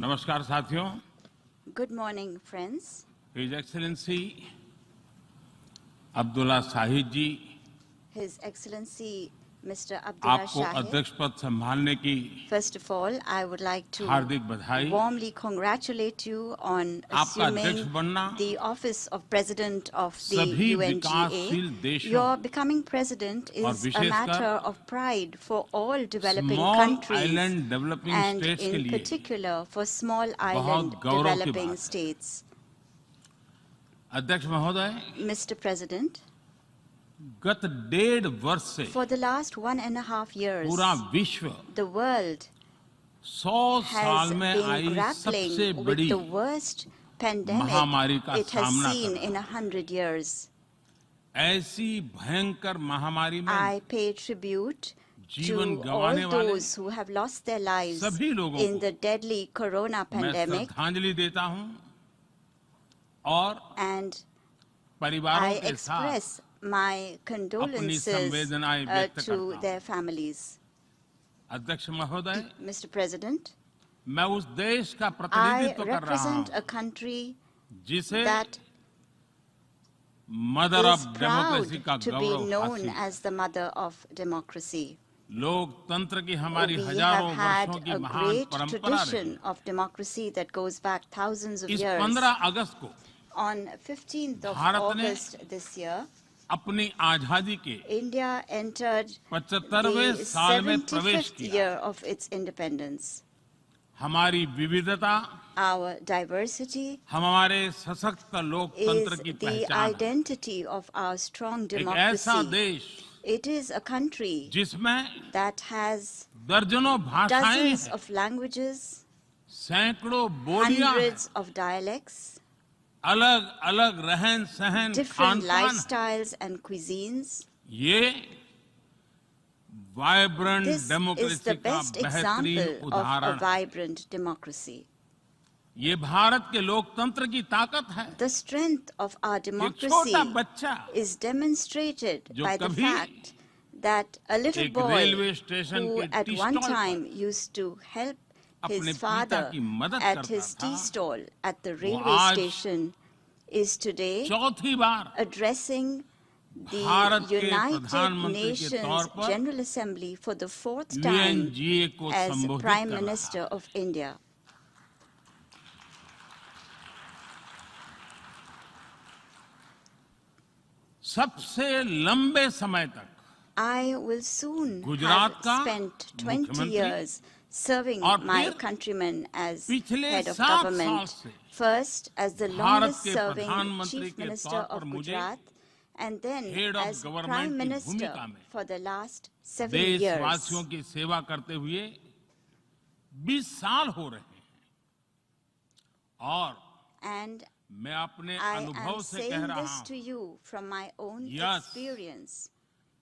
नमस्कार साथियों। Good morning, friends. His Excellency Abdulla Shahid जी, His Excellency Mr. Abdullah आपको Shahid. अध्यक्ष पद संभालने की First of all, I would like to हार्दिक बधाई। warmly congratulate you on आपका अध्यक्ष assuming बनना the office of President of the सभी UNGA. विकासशील देशों Your becoming president और is a विशेषकर matter of pride for all developing small countries island developing and states के in लिए particular for small island गौरव की developing बात है। states. अध्यक्ष महोदय, Mr. President, गत 1.5 वर्ष से for the last 1.5 years, पूरा विश्व the world 100 साल has में been आई grappling सबसे with बड़ी the worst pandemic महामारी का it has सामना seen कर in 100 years. ऐसी भयंकर महामारी में I pay tribute जीवन to गंवाने all वाले those who have lost their lives सभी लोगों in को the deadly corona मैं pandemic, श्रद्धांजलि देता हूं और and परिवारों I के साथ express my condolences संवेदनाएं व्यक्त to करता हूं। their families. अध्यक्ष महोदय, Mr. President, मैं उस देश का I प्रतिनिधित्व कर रहा represent हूं a country जिसे that mother of is democracy का proud to be Gaurav known हासिल। as the mother of democracy. लोकतंत्र की हमारी We हजारों have had वर्षों की a महान great परंपरा tradition रही। of democracy that goes back thousands of इस years. 15 अगस्त को On 15th of भारत ने August this year, अपनी आजादी के India entered 75वें the साल में प्रवेश 75th किया। year of its independence. हमारी विविधता Our diversity हमारे सशक्त लोकतंत्र is की the पहचान है। identity of our strong एक ऐसा democracy. देश It is a country जिसमें that has दर्जनों भाषाएं dozens हैं, of languages, सैकड़ों बोलियां हैं, hundreds of dialects, अलग अलग रहन सहन different खान पान। lifestyles and cuisines. ये vibrant This is democracy the का best बेहतरीन example of a उदाहरण है। vibrant democracy. ये भारत के लोकतंत्र की ताकत है। The strength of our एक democracy छोटा बच्चा is demonstrated जो by the कभी fact that a little एक boy रेलवे स्टेशन who के at T one stall time पर used to help अपने his पिता father की मदद at करता his tea था, stall at the वो railway आज station is today चौथी बार addressing भारत the के United प्रधानमंत्री के तौर Nations पर General Assembly for the fourth time UNGA को as संबोधित Prime कर रहा Minister है। of India. सबसे लंबे समय तक I will soon Gujarat have का spent 20 मुख्यमंत्री years serving और my फिर countrymen as पिछले head of 7 साल government. से First as the Bharat longest के serving प्रधानमंत्री Chief के Minister तौर पर of मुझे Gujarat and then Head of as Government Prime की Minister भूमिका में for the last 7 years. देशवासियों की सेवा करते हुए 20 साल हो रहे हैं और And मैं अपने I अनुभव am से कह saying रहा this हूं, to you from my own Yes. experience.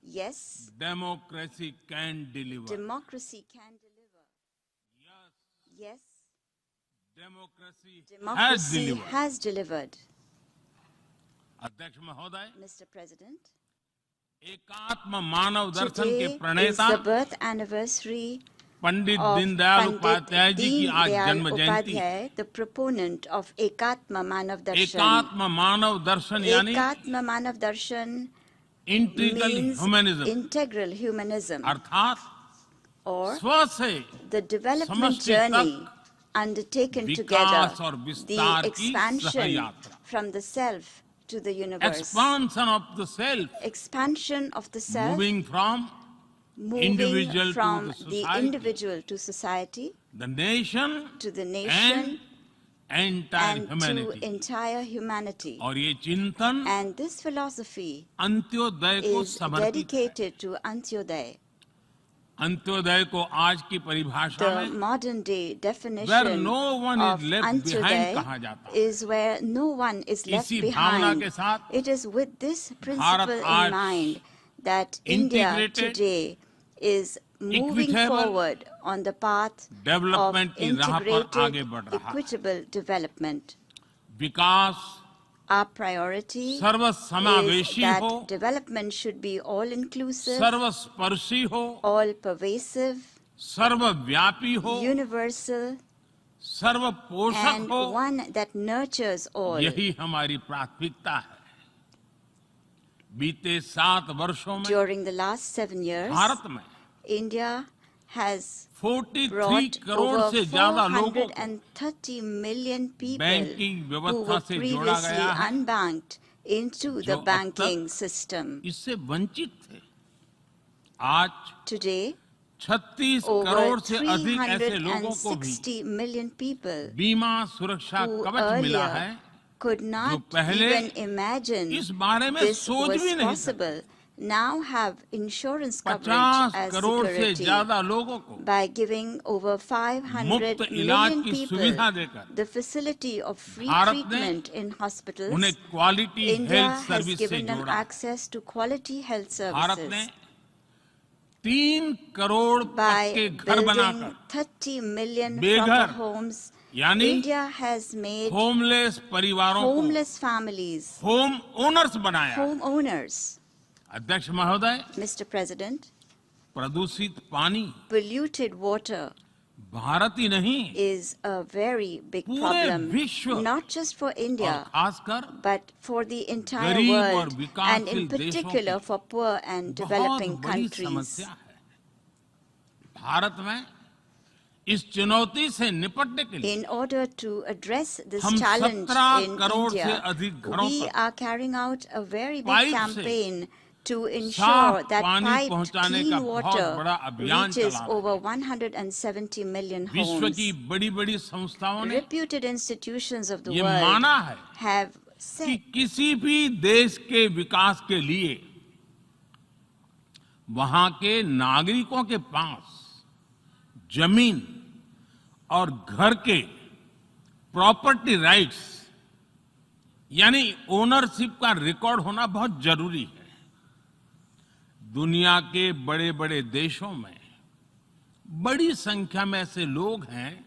Yes, democracy can deliver. democracy can deliver. Yes, democracy has democracy deliver. has delivered. अध्यक्ष महोदय, Mr. President, एकात्म मानव दर्शन के today is प्रणेता the birth anniversary Pandit of Deendayal Pandit Upadhyay ji की Deen आज Dayal जन्म जयंती। Upadhyay, the proponent of Ekatma Manav Darshan. एकात्म मानव दर्शन यानी Ekatma Manav Darshan integral means humanism, integral humanism, अर्थात or स्व से the development समष्टि journey तक undertaken विकास together, और the विस्तार की expansion सहयात्रा। from the self to the universe, expansion of the self, expansion of the self, moving from moving individual to from the the society, individual to society, the nation to the nation, entire and to humanity. entire humanity. और ये चिंतन And this philosophy Antyodaya को is समर्पित है। dedicated to Antyodaya. Antyodaya को आज की परिभाषा The में modern day where definition no one of is left behind कहा Antyodaya जाता है। is where no one is left इसी भावना behind. के साथ It is with this principle आज in mind that India integrated, today is moving equitable forward on the path of development की राह पर आगे integrated, बढ़ रहा है। equitable development. Vikas Our priority is सर्वसमावेशी हो, that development should be all-inclusive, सर्वस्पर्शी हो, all-pervasive, सर्वव्यापी हो, universal, सर्व पोषक and हो, one that nurtures all. यही हमारी प्राथमिकता है। बीते 7 वर्षों में During the last 7 years, Bharat में India has 43 brought crore over से ज्यादा लोगों को 430 million people बैंकिंग who व्यवस्था were से जोड़ा previously गया है, unbanked into जो the अब banking तक system. इससे वंचित थे। आज Today, 36 over करोड़ से अधिक ऐसे लोगों को भी 360 million people बीमा सुरक्षा who कवच मिला है, earlier could not पहले even imagine इस बारे में this सोच was भी नहीं possible, now have insurance coverage 50 as crore से security ज्यादा लोगों को by giving over 500 मुफ्त इलाज million की people सुविधा देकर the facility of free Bharat ने treatment in hospitals. उन्हें quality India health has service से given them जोड़ा। access to quality health Bharat ने services 3 करोड़ by पक्के घर building बनाकर 30 million बेघर, proper homes. यानी India has made होमलेस परिवारों को homeless families होम ओनर्स बनाया। homeowners. अध्यक्ष महोदय, Mr. President, प्रदूषित पानी polluted water भारत ही नहीं is a very big पूरे problem, विश्व not just for और India, खासकर but for the entire गरीब और world, and in विकासशील देशों particular की for poor and बहुत developing बड़ी countries. समस्या है। भारत में इस चुनौती से निपटने के लिए In order to address this हम challenge 17 in करोड़ से India, अधिक घरों we तक are carrying out a very big pipe से campaign to ensure साफ that पानी piped पहुंचाने का clean बहुत water बड़ा अभियान reaches चला रहे हैं। over 170 million विश्व homes. की बड़ी-बड़ी संस्थाओं ने Reputed institutions of the ये world माना है have कि said किसी भी देश के विकास के लिए वहां के नागरिकों के पास जमीन और घर के प्रॉपर्टी राइट्स यानी ओनरशिप का रिकॉर्ड होना बहुत जरूरी है। दुनिया के बड़े-बड़े देशों में बड़ी संख्या में ऐसे लोग हैं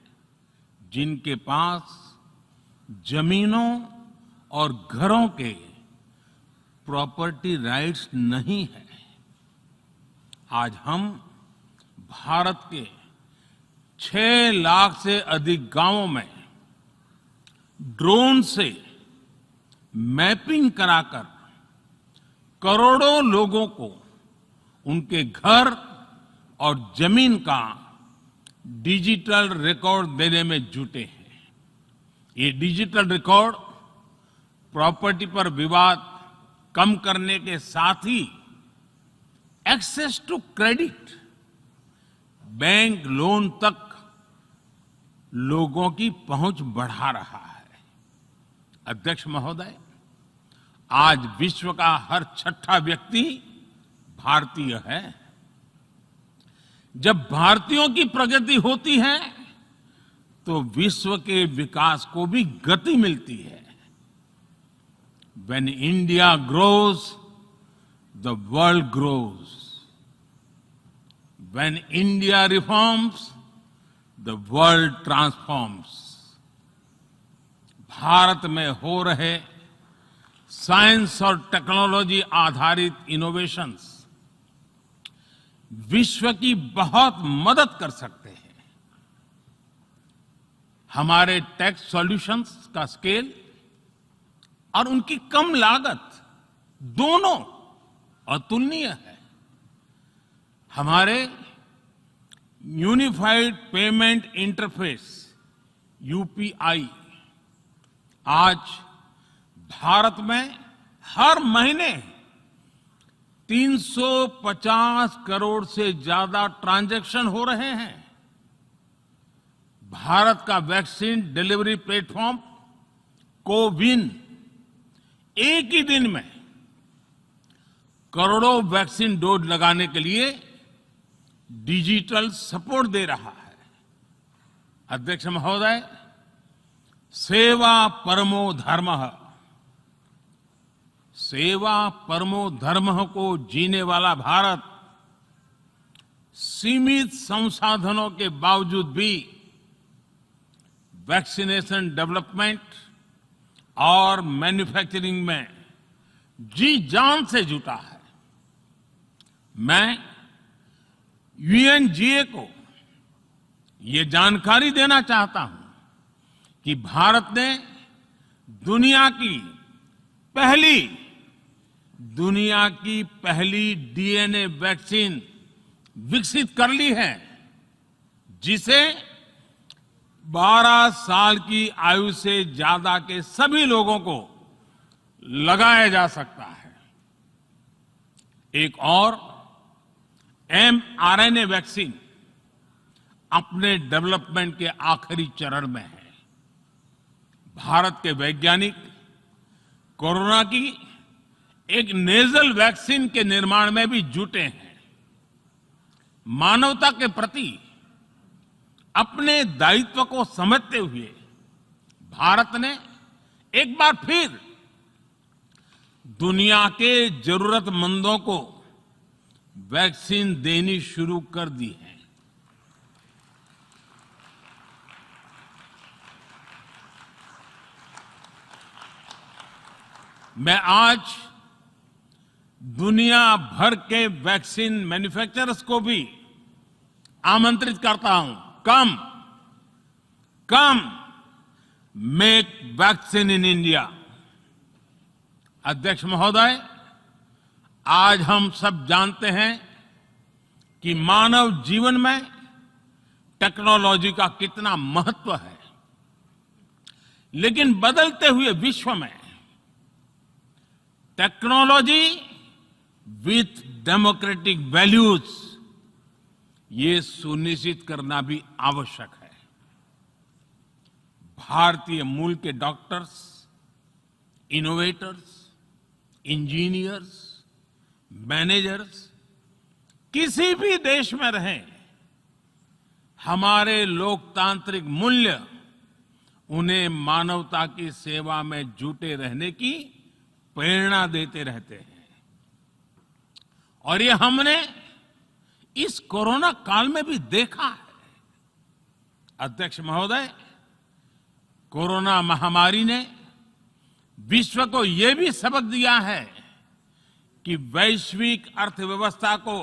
जिनके पास जमीनों और घरों के प्रॉपर्टी राइट्स नहीं है। आज हम भारत के 6 लाख से अधिक गांवों में ड्रोन से मैपिंग कराकर करोड़ों लोगों को उनके घर और जमीन का डिजिटल रिकॉर्ड देने में जुटे हैं। ये डिजिटल रिकॉर्ड प्रॉपर्टी पर विवाद कम करने के साथ ही access to credit, bank loan तक लोगों की पहुंच बढ़ा रहा है। अध्यक्ष महोदय, आज विश्व का हर 6ठा व्यक्ति भारतीय है। जब भारतीयों की प्रगति होती है तो विश्व के विकास को भी गति मिलती है। When India grows, the world grows. When India reforms, the world transforms. Bharat में हो रहे साइंस और टेक्नोलॉजी आधारित इनोवेशंस विश्व की बहुत मदद कर सकते हैं। हमारे टैक्स सॉल्यूशंस का स्केल और उनकी कम लागत दोनों अतुलनीय है। हमारे यूनिफाइड पेमेंट इंटरफेस यूपीआई आज भारत में हर महीने 350 करोड़ से ज्यादा ट्रांजैक्शन हो रहे हैं। भारत का वैक्सीन डिलीवरी प्लेटफॉर्म कोविन एक ही दिन में करोड़ों वैक्सीन डोज लगाने के लिए डिजिटल सपोर्ट दे रहा है। अध्यक्ष महोदय, सेवा परमो धर्मः, सेवा परमो धर्मः को जीने वाला भारत सीमित संसाधनों के बावजूद भी वैक्सीनेशन डेवलपमेंट और मैन्युफैक्चरिंग में जी जान से जुटा है। मैं यूएनजीए को ये जानकारी देना चाहता हूं कि भारत ने दुनिया की पहली डीएनए वैक्सीन विकसित कर ली है, जिसे 12 साल की आयु से ज्यादा के सभी लोगों को लगाया जा सकता है। एक और mRNA वैक्सीन अपने डेवलपमेंट के आखिरी चरण में है। भारत के वैज्ञानिक कोरोना की एक नेजल वैक्सीन के निर्माण में भी जुटे हैं। मानवता के प्रति अपने दायित्व को समझते हुए भारत ने एक बार फिर दुनिया के जरूरतमंदों को वैक्सीन देनी शुरू कर दी है। मैं आज दुनिया भर के वैक्सीन मैन्युफैक्चरर्स को भी आमंत्रित करता हूं, कम मेक वैक्सीन इन इंडिया। अध्यक्ष महोदय, आज हम सब जानते हैं कि मानव जीवन में टेक्नोलॉजी का कितना महत्व है, लेकिन बदलते हुए विश्व में टेक्नोलॉजी विथ डेमोक्रेटिक वैल्यूज, ये सुनिश्चित करना भी आवश्यक है। भारतीय मूल के डॉक्टर्स, इनोवेटर्स, इंजीनियर्स, मैनेजर्स किसी भी देश में रहें, हमारे लोकतांत्रिक मूल्य उन्हें मानवता की सेवा में जुटे रहने की प्रेरणा देते रहते हैं। और ये हमने इस कोरोना काल में भी देखा है। अध्यक्ष महोदय, कोरोना महामारी ने विश्व को यह भी सबक दिया है कि वैश्विक अर्थव्यवस्था को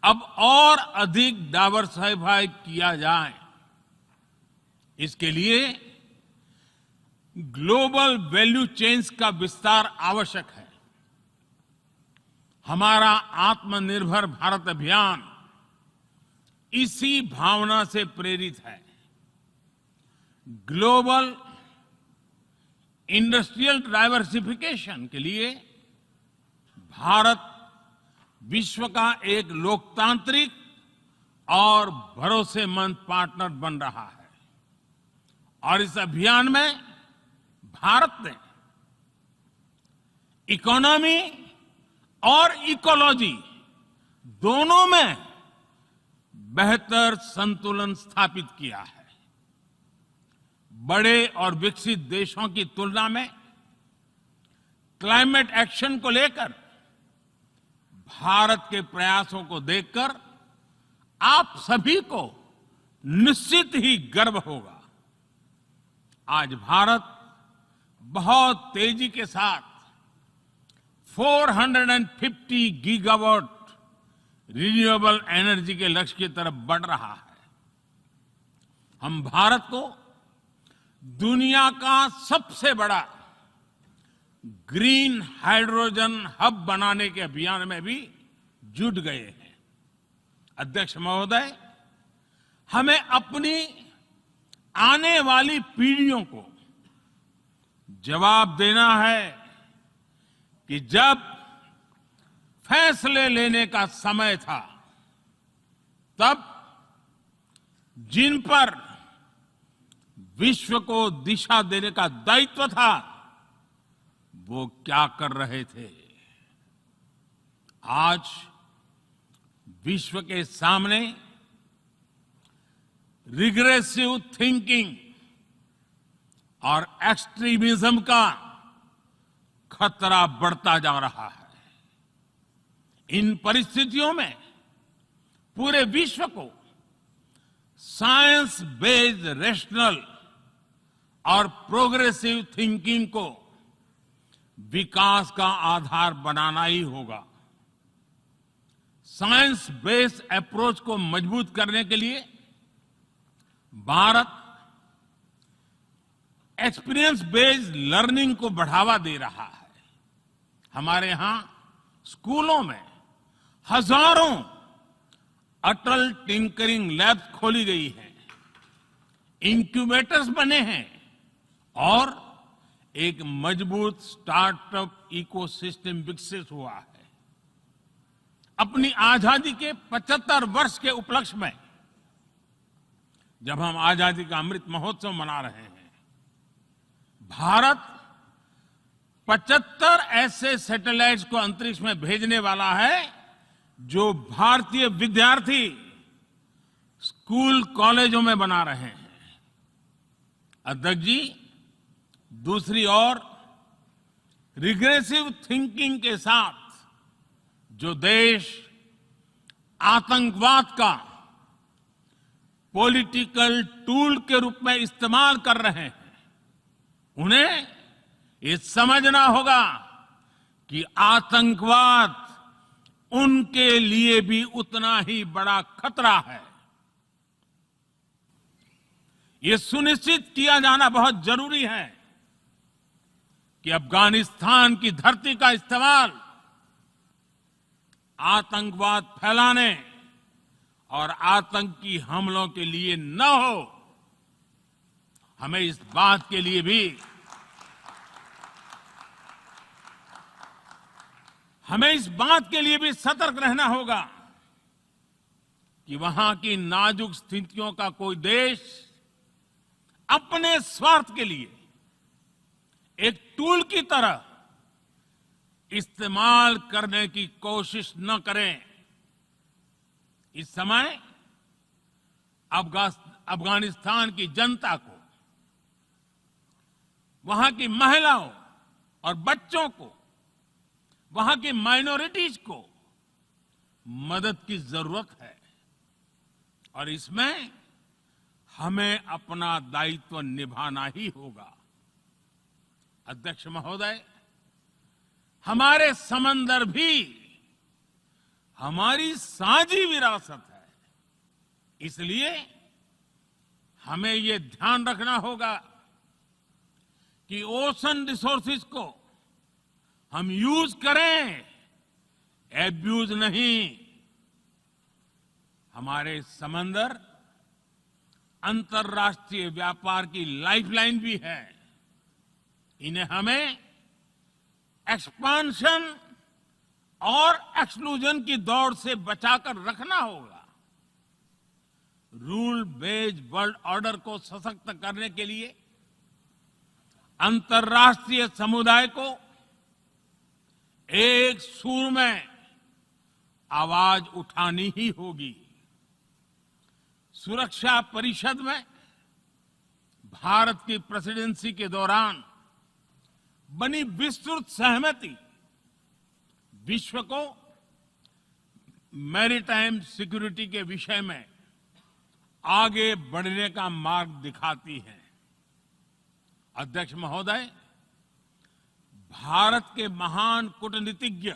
अब और अधिक डाइवर्सिफाई किया जाए। इसके लिए ग्लोबल वैल्यू चेन्स का विस्तार आवश्यक है। हमारा आत्मनिर्भर भारत अभियान इसी भावना से प्रेरित है। ग्लोबल इंडस्ट्रियल डाइवर्सिफिकेशन के लिए भारत विश्व का एक लोकतांत्रिक और भरोसेमंद पार्टनर बन रहा है। और इस अभियान में भारत ने इकोनॉमी और इकोलॉजी दोनों में बेहतर संतुलन स्थापित किया है। बड़े और विकसित देशों की तुलना में क्लाइमेट एक्शन को लेकर भारत के प्रयासों को देखकर आप सभी को निश्चित ही गर्व होगा। आज भारत बहुत तेजी के साथ 450 गीगावाट रिन्यूएबल एनर्जी के लक्ष्य की तरफ बढ़ रहा है। हम भारत को दुनिया का सबसे बड़ा ग्रीन हाइड्रोजन हब बनाने के अभियान में भी जुट गए हैं। अध्यक्ष महोदय, हमें अपनी आने वाली पीढ़ियों को जवाब देना है कि जब फैसले लेने का समय था, तब जिन पर विश्व को दिशा देने का दायित्व था, वो क्या कर रहे थे। आज विश्व के सामने रिग्रेसिव थिंकिंग और एक्सट्रीमिज्म का खतरा बढ़ता जा रहा है। इन परिस्थितियों में पूरे विश्व को साइंस बेस्ड रेशनल और प्रोग्रेसिव थिंकिंग को विकास का आधार बनाना ही होगा। साइंस बेस्ड अप्रोच को मजबूत करने के लिए भारत एक्सपीरियंस बेस्ड लर्निंग को बढ़ावा दे रहा है। हमारे यहां स्कूलों में हजारों अटल टिंकरिंग लैब्स खोली गई हैं, इंक्यूबेटर्स बने हैं और एक मजबूत स्टार्टअप इकोसिस्टम विकसित हुआ है। अपनी आजादी के 75 वर्ष के उपलक्ष्य में जब हम आजादी का अमृत महोत्सव मना रहे हैं, भारत 75 ऐसे सैटेलाइट्स को अंतरिक्ष में भेजने वाला है जो भारतीय विद्यार्थी स्कूल कॉलेजों में बना रहे हैं। अध्यक्ष जी, दूसरी ओर रिग्रेसिव थिंकिंग के साथ जो देश आतंकवाद का पॉलिटिकल टूल के रूप में इस्तेमाल कर रहे हैं, उन्हें ये समझना होगा कि आतंकवाद उनके लिए भी उतना ही बड़ा खतरा है। ये सुनिश्चित किया जाना बहुत जरूरी है कि अफगानिस्तान की धरती का इस्तेमाल आतंकवाद फैलाने और आतंकी हमलों के लिए न हो। हमें इस बात के लिए भी सतर्क रहना होगा कि वहां की नाजुक स्थितियों का कोई देश अपने स्वार्थ के लिए एक टूल की तरह इस्तेमाल करने की कोशिश न करें। इस समय अफगानिस्तान की जनता को, वहां की महिलाओं और बच्चों को, वहां की माइनॉरिटीज को मदद की जरूरत है और इसमें हमें अपना दायित्व निभाना ही होगा। अध्यक्ष महोदय, हमारे समंदर भी हमारी साझी विरासत है, इसलिए हमें ये ध्यान रखना होगा कि ओशन रिसोर्सेज को हम यूज करें, एब्यूज नहीं। हमारे समंदर अंतर्राष्ट्रीय व्यापार की लाइफलाइन भी है। इन्हें हमें एक्सपांशन और एक्सक्लूजन की दौड़ से बचाकर रखना होगा। रूल बेस्ड वर्ल्ड ऑर्डर को सशक्त करने के लिए अंतर्राष्ट्रीय समुदाय को एक सुर में आवाज उठानी ही होगी। सुरक्षा परिषद में भारत की प्रेसिडेंसी के दौरान बनी विस्तृत सहमति विश्व को मैरीटाइम सिक्योरिटी के विषय में आगे बढ़ने का मार्ग दिखाती है। अध्यक्ष महोदय, भारत के महान कूटनीतिज्ञ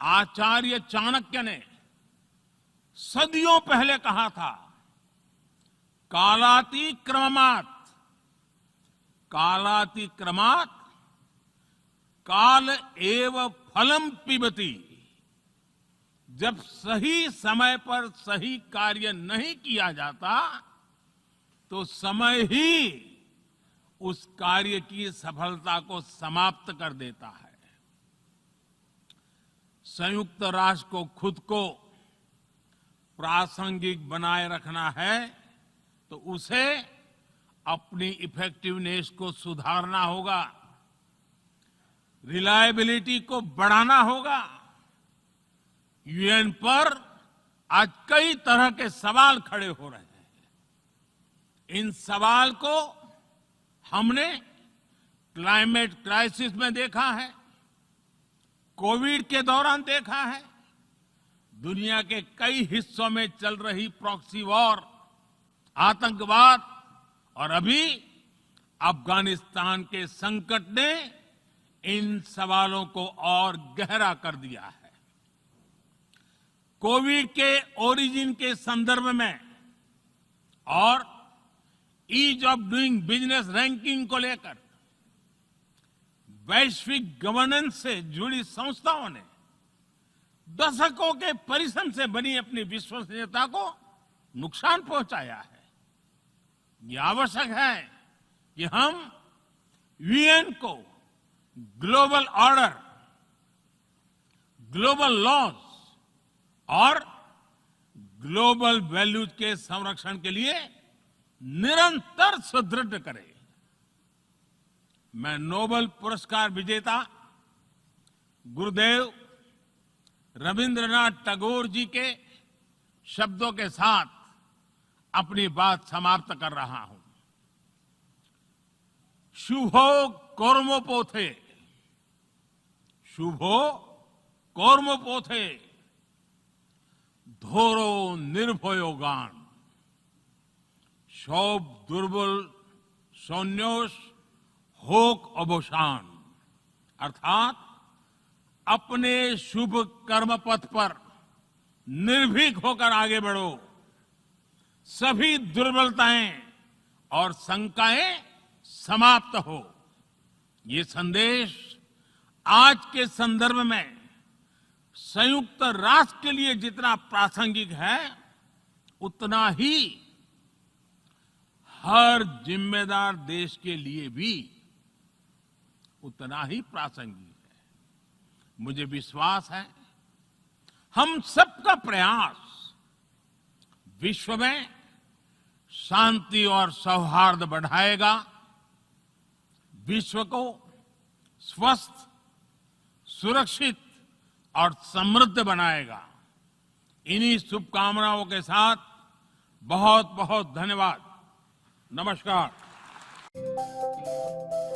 आचार्य चाणक्य ने सदियों पहले कहा था, कालातिक्रमात् काल एव फलम पिबति। जब सही समय पर सही कार्य नहीं किया जाता तो समय ही उस कार्य की सफलता को समाप्त कर देता है। संयुक्त राष्ट्र को खुद को प्रासंगिक बनाए रखना है तो उसे अपनी इफेक्टिवनेस को सुधारना होगा, रिलायबिलिटी को बढ़ाना होगा। यूएन पर आज कई तरह के सवाल खड़े हो रहे हैं। इन सवाल को हमने क्लाइमेट क्राइसिस में देखा है, कोविड के दौरान देखा है, दुनिया के कई हिस्सों में चल रही प्रॉक्सी वॉर, आतंकवाद और अभी अफगानिस्तान के संकट ने इन सवालों को और गहरा कर दिया है। कोविड के ओरिजिन के संदर्भ में और ease of doing business ranking को लेकर वैश्विक गवर्नेंस से जुड़ी संस्थाओं ने दशकों के परिश्रम से बनी अपनी विश्वसनीयता को नुकसान पहुंचाया है। ये आवश्यक है कि हम यूएन को ग्लोबल ऑर्डर, ग्लोबल लॉज और ग्लोबल वैल्यूज के संरक्षण के लिए निरंतर सुदृढ़ करें। मैं नोबेल पुरस्कार विजेता गुरुदेव रविंद्रनाथ टैगोर जी के शब्दों के साथ अपनी बात समाप्त कर रहा हूं। शुभो कर्मोपोथे, शुभो कर्मोपोथे, ধরো নির্ভয় গান, সব দুর্বল সন্ন্যাস হোক অবসান। अर्थात अपने शुभ कर्म पथ पर निर्भीक होकर आगे बढ़ो, सभी दुर्बलताएं और शंकाएं समाप्त हो। ये संदेश आज के संदर्भ में संयुक्त राष्ट्र के लिए जितना प्रासंगिक है, उतना ही हर जिम्मेदार देश के लिए भी उतना ही प्रासंगिक है। मुझे विश्वास है हम सबका प्रयास विश्व में शांति और सौहार्द बढ़ाएगा, विश्व को स्वस्थ, सुरक्षित और समृद्ध बनाएगा। इन्हीं शुभकामनाओं के साथ बहुत बहुत धन्यवाद। नमस्कार।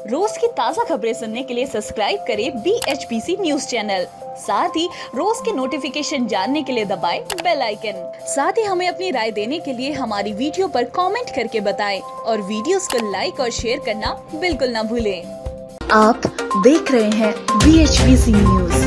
रोज की ताजा खबरें सुनने के लिए सब्सक्राइब करें BHPC न्यूज चैनल। साथ ही रोज के नोटिफिकेशन जानने के लिए दबाएं बेल आइकन। साथ ही हमें अपनी राय देने के लिए हमारी वीडियो पर कमेंट करके बताएं और वीडियोस को लाइक और शेयर करना बिल्कुल ना भूलें। आप देख रहे हैं BHPC न्यूज।